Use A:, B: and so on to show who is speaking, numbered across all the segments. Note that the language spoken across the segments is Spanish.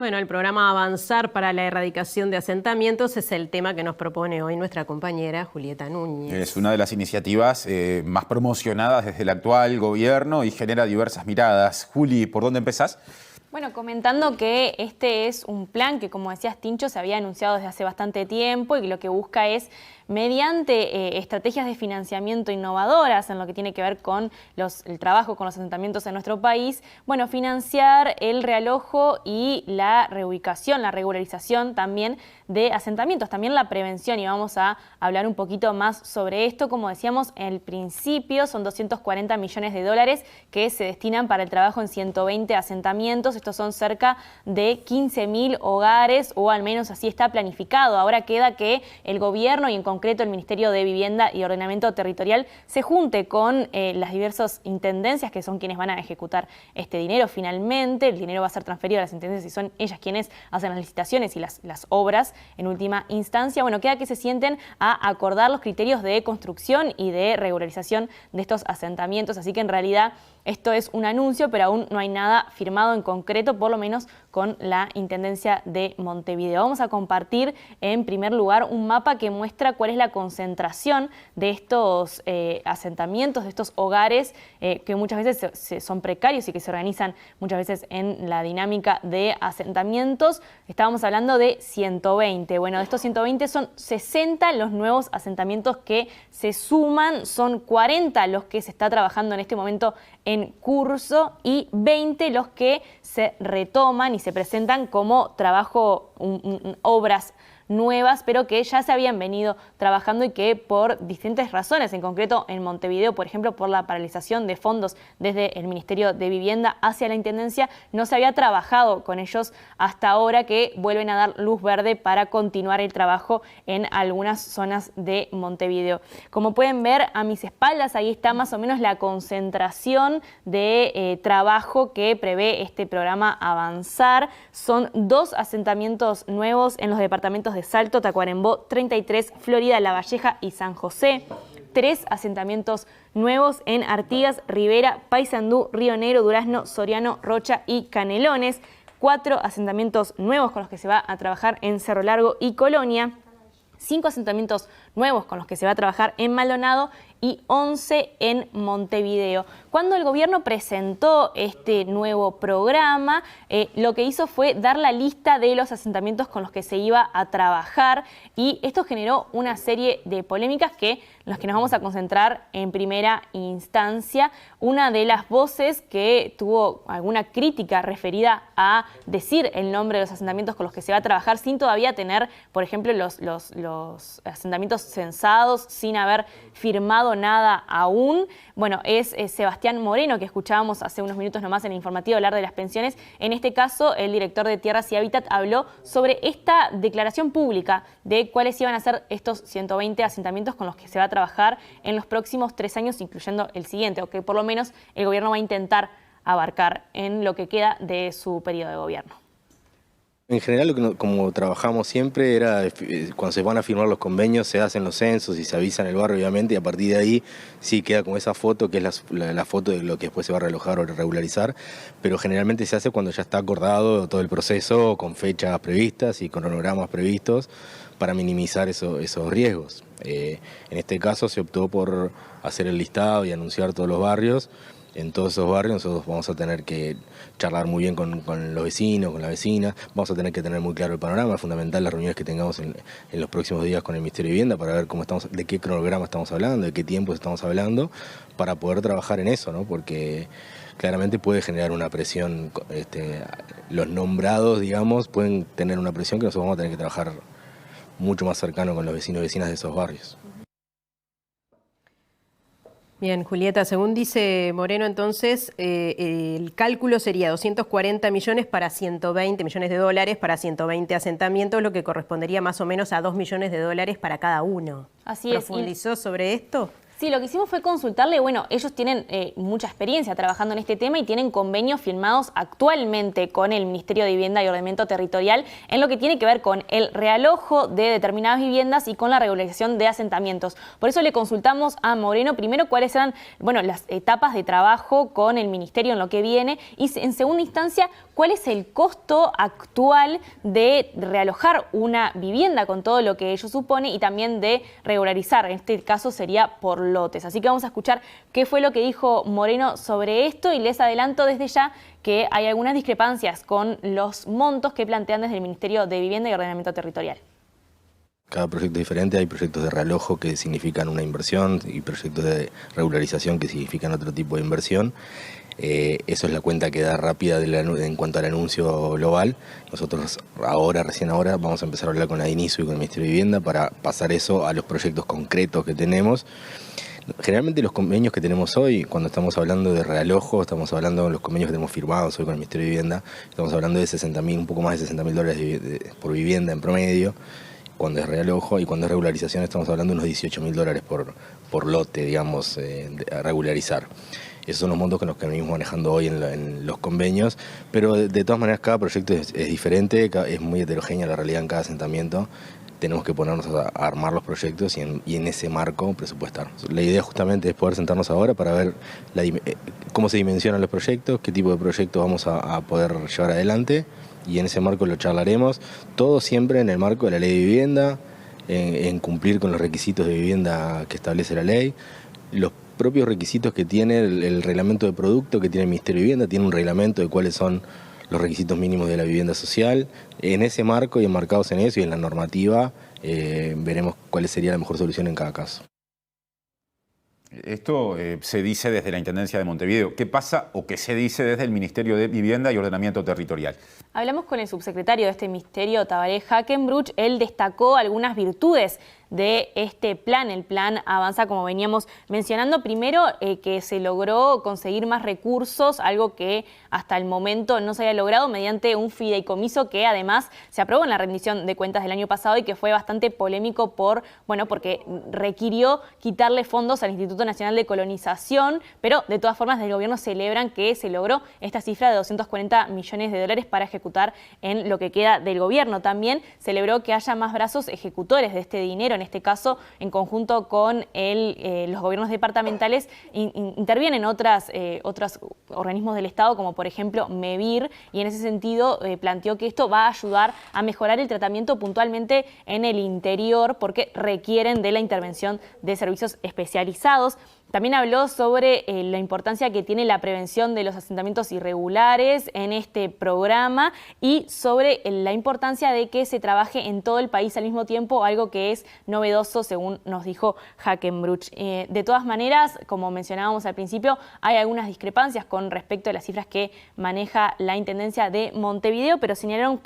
A: Bueno, el programa Avanzar para la Erradicación de Asentamientos es el tema que nos propone hoy nuestra compañera Julieta Núñez.
B: Es una de las iniciativas más promocionadas desde el actual gobierno y genera diversas miradas. Juli, ¿por dónde empezás?
C: Bueno, comentando que este es un plan que, como decías, Tincho, se había anunciado desde hace bastante tiempo y que lo que busca es, mediante estrategias de financiamiento innovadoras en lo que tiene que ver con el trabajo con los asentamientos en nuestro país, bueno, financiar el realojo y la reubicación, la regularización también de asentamientos, también la prevención, y vamos a hablar un poquito más sobre esto. Como decíamos en el principio, son 240 millones de dólares que se destinan para el trabajo en 120 asentamientos. Estos son cerca de 15.000 hogares, o al menos así está planificado. Ahora queda que el gobierno y en concreto el Ministerio de Vivienda y Ordenamiento Territorial se junte con las diversas intendencias, que son quienes van a ejecutar este dinero. Finalmente, el dinero va a ser transferido a las intendencias y son ellas quienes hacen las licitaciones y las obras en última instancia. Bueno, queda que se sienten a acordar los criterios de construcción y de regularización de estos asentamientos. Así que en realidad esto es un anuncio, pero aún no hay nada firmado en concreto, por lo menos con la Intendencia de Montevideo. Vamos a compartir en primer lugar un mapa que muestra cuál es la concentración de estos asentamientos, de estos hogares que muchas veces son precarios y que se organizan muchas veces en la dinámica de asentamientos. Estábamos hablando de 120. Bueno, de estos 120 son 60 los nuevos asentamientos que se suman, son 40 los que se está trabajando en este momento en curso y 20 los que se retoman y se presentan como trabajo, obras nuevas, pero que ya se habían venido trabajando y que por distintas razones, en concreto en Montevideo, por ejemplo, por la paralización de fondos desde el Ministerio de Vivienda hacia la Intendencia, no se había trabajado con ellos hasta ahora, que vuelven a dar luz verde para continuar el trabajo en algunas zonas de Montevideo. Como pueden ver a mis espaldas, ahí está más o menos la concentración de trabajo que prevé este programa Avanzar. Son 2 asentamientos nuevos en los departamentos de Salto, Tacuarembó, 33, Florida, La Valleja y San José. 3 asentamientos nuevos en Artigas, Rivera, Paysandú, Río Negro, Durazno, Soriano, Rocha y Canelones. 4 asentamientos nuevos con los que se va a trabajar en Cerro Largo y Colonia. 5 asentamientos nuevos con los que se va a trabajar en Maldonado y 11 en Montevideo. Cuando el gobierno presentó este nuevo programa, lo que hizo fue dar la lista de los asentamientos con los que se iba a trabajar, y esto generó una serie de polémicas en las que nos vamos a concentrar en primera instancia. Una de las voces que tuvo alguna crítica referida a decir el nombre de los asentamientos con los que se va a trabajar sin todavía tener, por ejemplo, los asentamientos censados, sin haber firmado nada aún. Bueno, es Sebastián Moreno, que escuchábamos hace unos minutos nomás en el informativo hablar de las pensiones. En este caso, el director de Tierras y Hábitat habló sobre esta declaración pública de cuáles iban a ser estos 120 asentamientos con los que se va a trabajar en los próximos 3 años, incluyendo el siguiente, o que por lo menos el gobierno va a intentar abarcar en lo que queda de su periodo de gobierno.
D: En general, como trabajamos siempre, era cuando se van a firmar los convenios, se hacen los censos y se avisa en el barrio, obviamente, y a partir de ahí sí queda como esa foto, que es la foto de lo que después se va a realojar o regularizar, pero generalmente se hace cuando ya está acordado todo el proceso, con fechas previstas y con cronogramas previstos, para minimizar esos riesgos. En este caso se optó por hacer el listado y anunciar todos los barrios. En todos esos barrios nosotros vamos a tener que charlar muy bien con los vecinos, con la vecina, vamos a tener que tener muy claro el panorama. Es fundamental las reuniones que tengamos en los próximos días con el Ministerio de Vivienda para ver de qué cronograma estamos hablando, de qué tiempo estamos hablando, para poder trabajar en eso, ¿no? Porque claramente puede generar una presión, los nombrados, digamos, pueden tener una presión que nosotros vamos a tener que trabajar mucho más cercano con los vecinos y vecinas de esos barrios.
A: Bien, Julieta, según dice Moreno, entonces, el cálculo sería 240 millones para 120 millones de dólares para 120 asentamientos, lo que correspondería más o menos a 2 millones de dólares para cada uno.
C: Así es.
A: ¿Profundizó sobre esto?
C: Sí, lo que hicimos fue consultarle, bueno, ellos tienen mucha experiencia trabajando en este tema y tienen convenios firmados actualmente con el Ministerio de Vivienda y Ordenamiento Territorial en lo que tiene que ver con el realojo de determinadas viviendas y con la regularización de asentamientos. Por eso le consultamos a Moreno primero cuáles eran, bueno, las etapas de trabajo con el Ministerio en lo que viene y en segunda instancia cuál es el costo actual de realojar una vivienda con todo lo que ello supone y también de regularizar. En este caso sería por lotes. Así que vamos a escuchar qué fue lo que dijo Moreno sobre esto y les adelanto desde ya que hay algunas discrepancias con los montos que plantean desde el Ministerio de Vivienda y Ordenamiento Territorial.
D: Cada proyecto es diferente, hay proyectos de realojo que significan una inversión y proyectos de regularización que significan otro tipo de inversión. Eso es la cuenta que da rápida en cuanto al anuncio global. Nosotros recién ahora, vamos a empezar a hablar con la DINISO y con el Ministerio de Vivienda para pasar eso a los proyectos concretos que tenemos. Generalmente los convenios que tenemos hoy, cuando estamos hablando de realojo, estamos hablando de los convenios que tenemos firmados hoy con el Ministerio de Vivienda, estamos hablando de 60.000, un poco más de $60.000 por vivienda en promedio, cuando es realojo, y cuando es regularización estamos hablando de unos $18.000 por lote, digamos, a regularizar. Esos son los montos con los que venimos manejando hoy en los convenios, pero de todas maneras cada proyecto es diferente, es muy heterogénea la realidad en cada asentamiento. Tenemos que ponernos a armar los proyectos y en ese marco presupuestar. La idea justamente es poder sentarnos ahora para ver cómo se dimensionan los proyectos, qué tipo de proyectos vamos a poder llevar adelante, y en ese marco lo charlaremos, todo siempre en el marco de la ley de vivienda, en cumplir con los requisitos de vivienda que establece la ley, los propios requisitos que tiene el reglamento de producto que tiene el Ministerio de Vivienda, tiene un reglamento de cuáles son los requisitos mínimos de la vivienda social. En ese marco y enmarcados en eso y en la normativa, veremos cuál sería la mejor solución en cada caso.
B: Esto se dice desde la Intendencia de Montevideo. ¿Qué pasa o qué se dice desde el Ministerio de Vivienda y Ordenamiento Territorial?
C: Hablamos con el subsecretario de este ministerio, Tabaré Hackenbruch. Él destacó algunas virtudes de este plan. El plan avanza, como veníamos mencionando, primero que se logró conseguir más recursos, algo que hasta el momento no se había logrado mediante un fideicomiso que además se aprobó en la rendición de cuentas del año pasado y que fue bastante polémico porque requirió quitarle fondos al Instituto Nacional de Colonización, pero de todas formas del gobierno celebran que se logró esta cifra de $240 millones para ejecutar en lo que queda del gobierno. También celebró que haya más brazos ejecutores de este dinero. En este caso, en conjunto con los gobiernos departamentales, intervienen otros organismos del Estado, como por ejemplo MEVIR, y en ese sentido planteó que esto va a ayudar a mejorar el tratamiento puntualmente en el interior, porque requieren de la intervención de servicios especializados. También habló sobre la importancia que tiene la prevención de los asentamientos irregulares en este programa y sobre la importancia de que se trabaje en todo el país al mismo tiempo, algo que es novedoso, según nos dijo Hackenbruch. De todas maneras, como mencionábamos al principio, hay algunas discrepancias con respecto a las cifras que maneja la Intendencia de Montevideo, pero señaló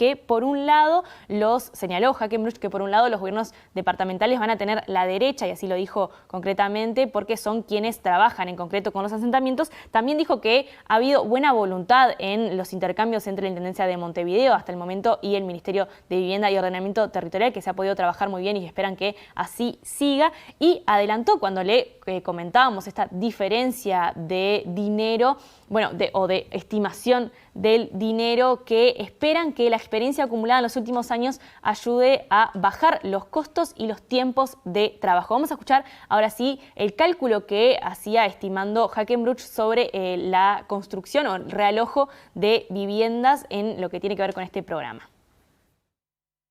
C: Hackenbruch que por un lado los gobiernos departamentales van a tener la derecha, y así lo dijo concretamente, porque son quienes trabajan en concreto con los asentamientos. También dijo que ha habido buena voluntad en los intercambios entre la Intendencia de Montevideo hasta el momento y el Ministerio de Vivienda y Ordenamiento Territorial, que se ha podido trabajar muy bien y esperan que así siga. Y adelantó cuando le comentábamos esta diferencia de dinero, de estimación del dinero, que esperan que la experiencia acumulada en los últimos años ayude a bajar los costos y los tiempos de trabajo. Vamos a escuchar ahora sí el cálculo que hacía estimando Hackenbruch sobre la construcción o el realojo de viviendas en lo que tiene que ver con este programa.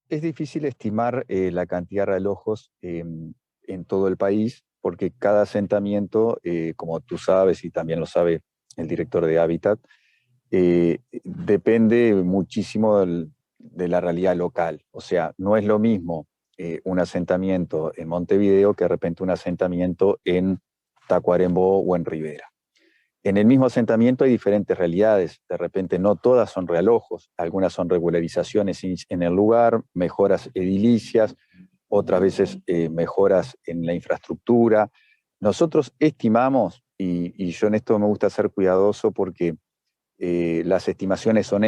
E: Es difícil estimar la cantidad de realojos en todo el país, porque cada asentamiento, como tú sabes y también lo sabe el director de Hábitat, depende muchísimo de la realidad local. O sea, no es lo mismo un asentamiento en Montevideo que de repente un asentamiento en Tacuarembó o en Rivera. En el mismo asentamiento hay diferentes realidades. De repente no todas son realojos, algunas son regularizaciones en el lugar, mejoras edilicias, otras veces mejoras en la infraestructura. Nosotros estimamos, y yo en esto me gusta ser cuidadoso porque las estimaciones son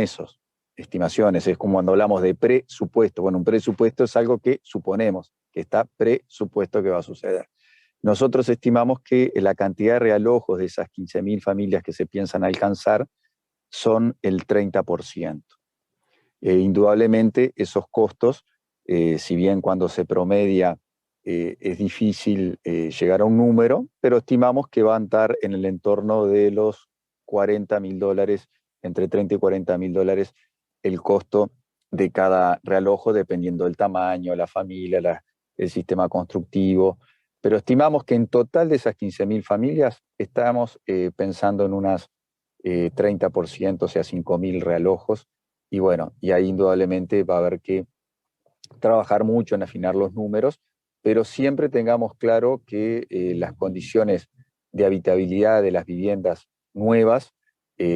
E: estimaciones, es como cuando hablamos de presupuesto. Bueno, un presupuesto es algo que suponemos, que está presupuesto que va a suceder. nosotros estimamos que la cantidad de realojos de esas 15.000 familias que se piensan alcanzar son el 30%. Indudablemente esos costos, si bien cuando se promedia es difícil llegar a un número, pero estimamos que va a estar en el entorno de los $40.000, entre 30 y $40.000 el costo de cada realojo, dependiendo del tamaño, la familia, el sistema constructivo. Pero estimamos que en total de esas 15.000 familias estamos pensando en unas 30%, o sea, 5.000 realojos. Y bueno, y ahí indudablemente va a haber que trabajar mucho en afinar los números, pero siempre tengamos claro que las condiciones de habitabilidad de las viviendas nuevas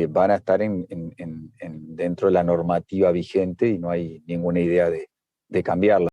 E: van a estar dentro de la normativa vigente y no hay ninguna idea de cambiarla.